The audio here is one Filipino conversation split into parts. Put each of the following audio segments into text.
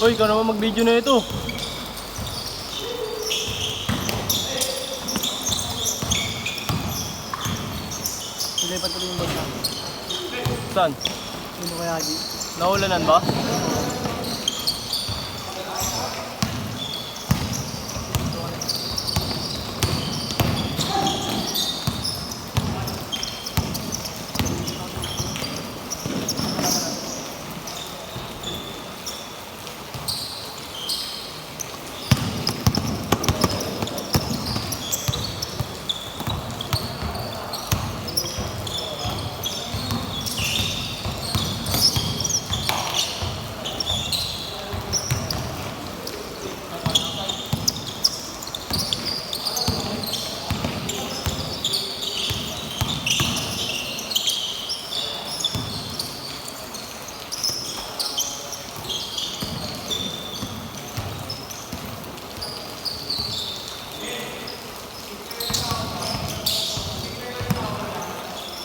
Uy, ikaw naman mag-video na ito. Ilipat tuloy yung banda. Saan? Sino kaya di? Naulanan ba?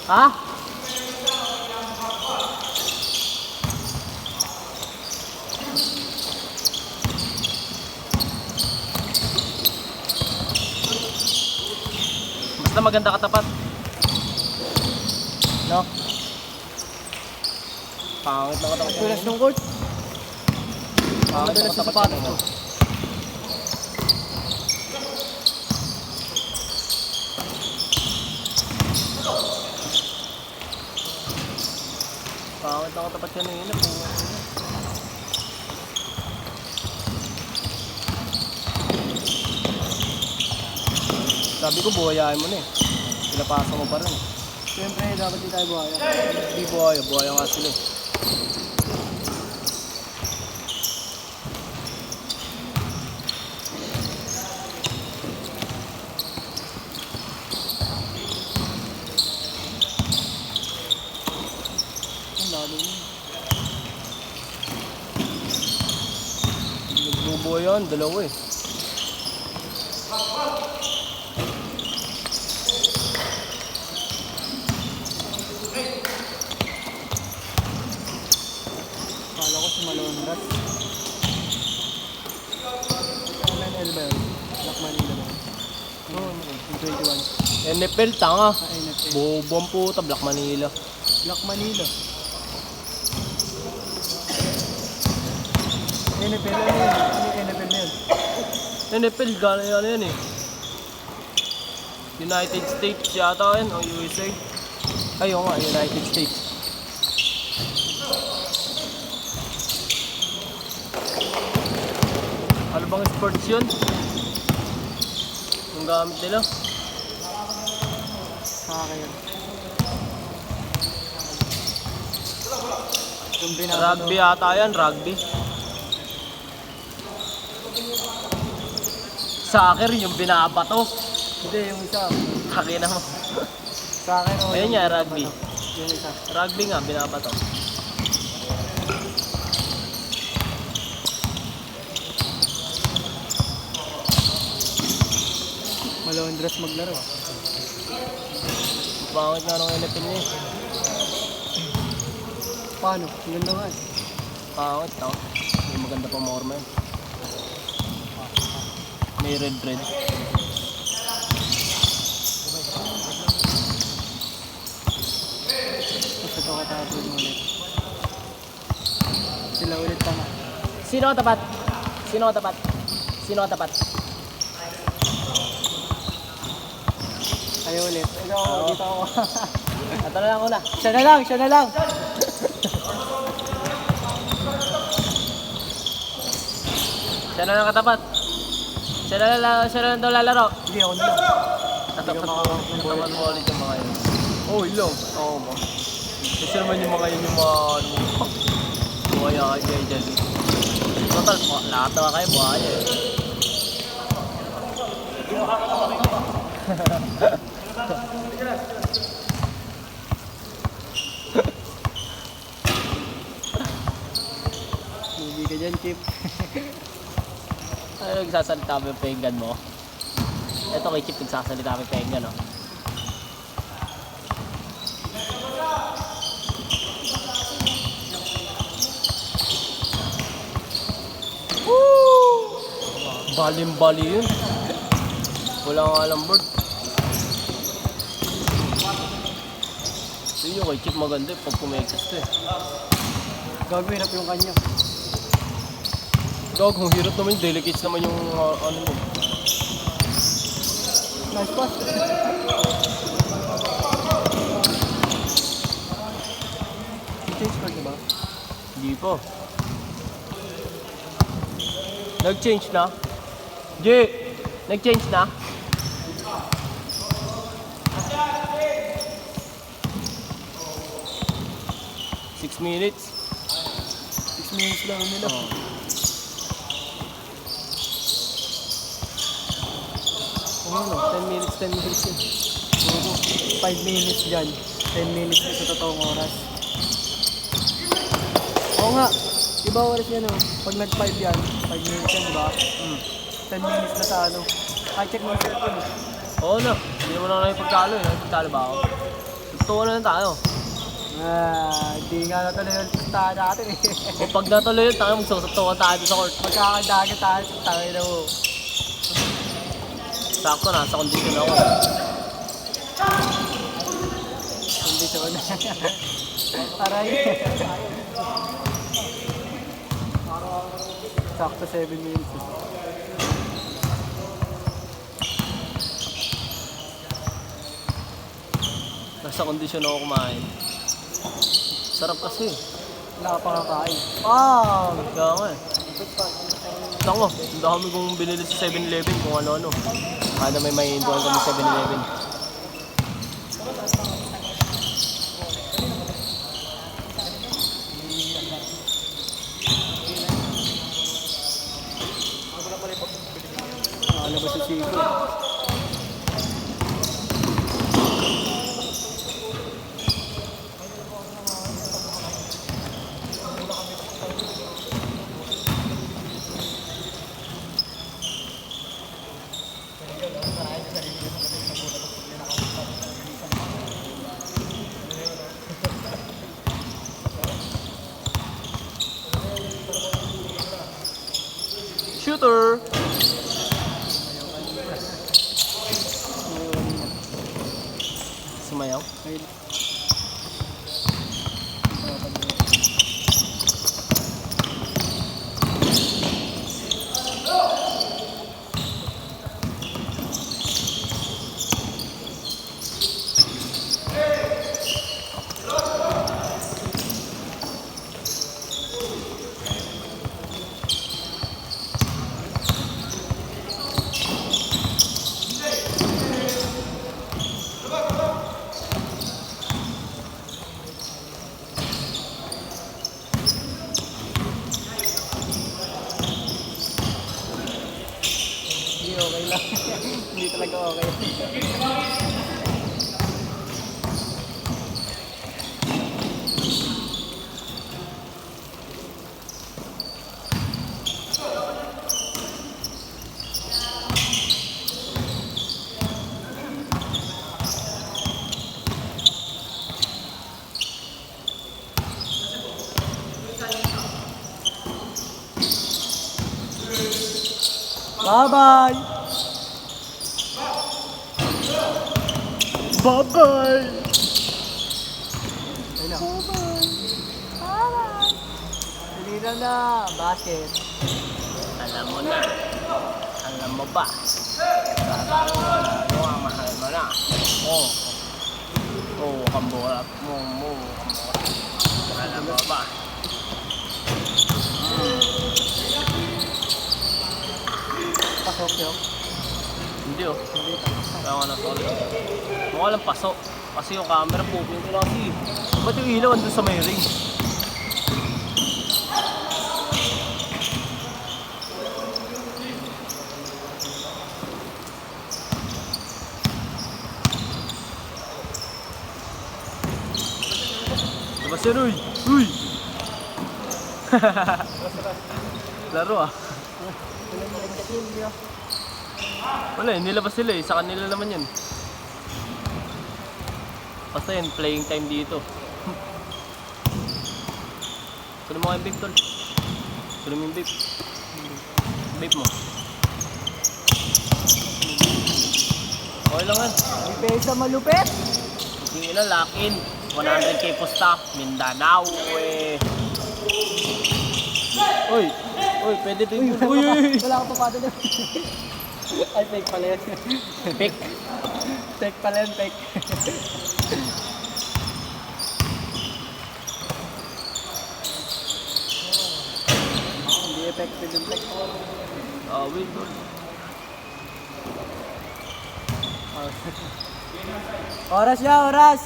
Ha? Basta maganda katapat. No? Pangit na katapat. Tulas ng court. Pangit na Tulas sa katapat. sapatos ko. Pangit na katapat kanina. Sabi ko buhayain mo na eh. Pinapasa mo pa rin eh. Siyempre, dapat di tayo buhaya. Hindi buhaya, buhaya nga sila eh. Ang lalo niya. Nagbubuhayan, dalawa eh. Kala ko si Malondas. MNL ba yun? Black Manila ba? Oo, yung 21. NFL, tanga. NFL. Bobong puta, Black Manila. Black Manila. NFL ano yun? Ano yung NFL na yun? NFL, gano'n ano yan eh. United States yata yan, o USA. Ayun nga, United States. Ano bang sports yun? Yung gamit nila? Sa akin yun. Yung binabato. Rugby yata yan, rugby. Soccer, yung binabato. Hindi, yung isa. Takina mo. Sa akin o. Ayun nga, rugby. Yung isa. Rugby nga, binabato. Malondas maglaro. Pangit nga nung NFL niya eh. Paano? Ang ganda nga. Pangit, tao. May maganda pa morma yun. May red. Gusto ko katapon mo ulit. Sila ulit pa nga. Sino katapat? Sino katapat? Sino katapat? Kayo ulit. Ikaw, Oo. dito ako. Ito na lang una. Siya na lang, siya na lang. Siya na lang katapat. Siya na lang daw lalaro. Hindi, ako na lang. Natapat Hindi mo. ka makakapag- Natapat mo ulit yung mga yun. Oh, ilong. Oo mo. Kasi naman yung mga yun yung mga ano. Buhaya kayo dyan. Total, lahat naman kayo buhaya eh. Hindi ka dyan, Chip. Ano nagsasalita mo yung pengan mo? Ito kay Chip nagsasalita mo yung pengan, no? Balim-bali yun. Wala nga alam bird. So yun kay Chip maganda eh, pag pumexas to eh. Gagawin hirap yung kanya. Dog, ang hirap naman yung delicates naman yung ano mo. Nice pass. Change card ba? Hindi po. Nag-change na? Jay! Nag-change na? Six minutes. 6 minutes lang nila. Oh. Ano? 10 minutes, 10 minutes yun. 5 minutes dyan. 10 minutes na sa totoong oras. Oo nga. Iba oras yan oh. Pag nag-5 yan, 5 minutes yan, diba? 10 minutes na sa ano. I-check mo yung cellphone eh. Oo na. Hindi naman ako nakipagtalo eh. Nakipagtalo ba ako? Totoo na lang tayo. Hindi nga natuloy yung listahan natin eh. O pag natuloy yun, tayo magsusutukan tayo sa court. Magkakadagat tayo sa tangin na mo. Sakto, nasa kondisyon ako. Kondisyon. Aray. Sakto 7 minutes eh. Nasa kondisyon ako kumain. Sarap kasi. Wala ka pa kakain. Kaya nga eh. Tango, ang dami kong binili sa 7-Eleven kung ano-ano. Kada may mainduan kami sa 7-Eleven. Nakalabas sa Chico. Shooter! Sumayaw? Ayun. Hindi okay lang. Hindi talaga okay. Bye-bye! Bye-bye! Ayun na. Bye-bye! Dali na, basket. Alam mo na. Alam mo ba? Sabi mo na, yung mahal mo na. Oo. Oo, kamburat mo, kamburat. Alam mo ba? Pasok yun. Hindi oh. Kaya nga natulog. Mukha lang paso. Kasi yung camera pooping ko lang kasi. Ba't yung ilaw andun sa may ring? Diba siya Uy! Uy! Laro ah. Wala eh, nilabas sila eh. Sa kanila naman yun. Basta yun, playing time dito. Suno mo kayong vape tol. Suno mo yung vape. Vape mo. lang yan. May pesa malupit. Hindi na, lock in. 100k pusta. Mindanao, eh. Uy, pwede to yun. Uy. Wala ka pa pato doon. Ay, fake pala yan. Pick. Fake pala yan, fake. Hindi effective yung fake. Win. Oras ya, oras!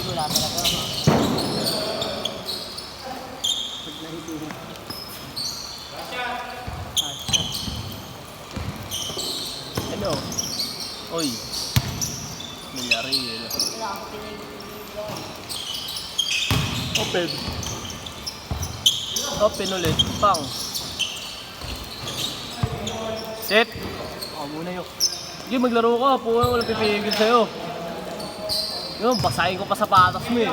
Wala talaga. Pag nahitin. Ano? Uy. Milyaril. Open. Open ulit. Pang. Set. Ako muna yun. Sige, maglaro ka. Puwang walang pipigil sa'yo. Yun, basahin ko pa sapatos mo eh.